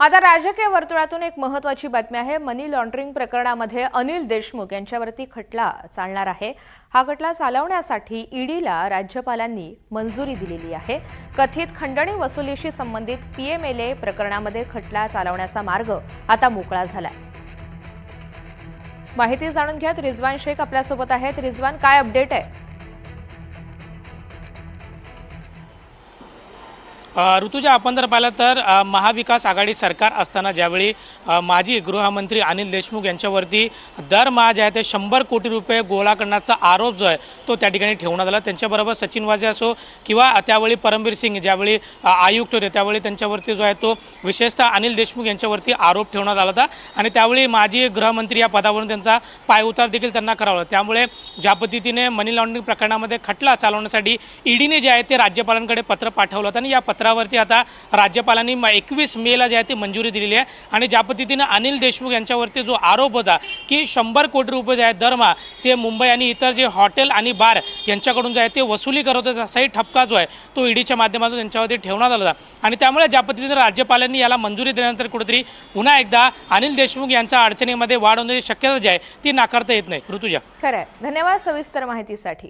आता राजकीय वर्तुळातून एक महत्त्वाची बातमी आहे। मनी लॉन्ड्रिंग प्रकरणामध्ये अनिल देशमुख यांच्यावरती खटला चालणार आहे। हा खटला चालवण्यासाठी ईडीला राज्यपालांनी मंजुरी दिलेली आहे। कथित खंडणी वसुलीशी संबंधित पीएमएलए प्रकरणामध्ये खटला चालवण्याचा मार्ग आता मोकळा झालाय। माहिती जाणून घ्यात रिजवान शेख आपल्यासोबत आहेत। रिजवान, काय अपडेट आहे? ऋतुजा, आपण जर पाहिलं तर महाविकास आघाडी सरकार असताना ज्यावेळी माजी गृहमंत्री अनिल देशमुख यांच्यावरती दरमहा जे आहे ते 100 कोटी रुपये गोळा करण्याचा आरोप जो आहे तो त्या ठिकाणी ठेवण्यात आला। त्यांच्याबरोबर सचिन वाझे असो किंवा त्यावेळी परमबीर सिंग ज्यावेळी आयुक्त होते त्यावेळी त्यांच्यावरती जो आहे तो विशेषतः अनिल देशमुख यांच्यावरती आरोप ठेवण्यात आला होता आणि त्यावेळी माजी गृहमंत्री या पदावरून त्यांचा पायउतार देखील त्यांना करावा लागला। त्यामुळे ज्या पद्धतीने मनी लॉन्ड्रिंग प्रकरणामध्ये खटला चालवण्यासाठी ईडीने जे आहे ते राज्यपालांकडे पत्र पाठवलं होतं आणि या पत्रावरती आता राज्यपालांनी 21 मेला जे आहे ती मंजुरी दिलेली आहे। आणि ज्या पद्धतीने अनिल देशमुख यांच्यावरती जो आरोप होता की 100 कोटी रुपये जे आहे दरमहा ते मुंबई आणि इतर जे हॉटेल आणि बार यांच्याकडून जे आहे ते वसुली करत होते, असाही ठपका जो आहे तो ईडीच्या माध्यमातून त्यांच्यावरती ठेवण्यात आला होता। आणि त्यामुळे ज्या पद्धतीने राज्यपालांनी याला मंजुरी दिल्यानंतर कुठेतरी पुन्हा एकदा अनिल देशमुख यांच्या अडचणीमध्ये वाढ होण्याची शक्यता जी आहे ती नाकारता येत नाही। ऋतुजा, खरं आहे। धन्यवाद सविस्तर माहितीसाठी।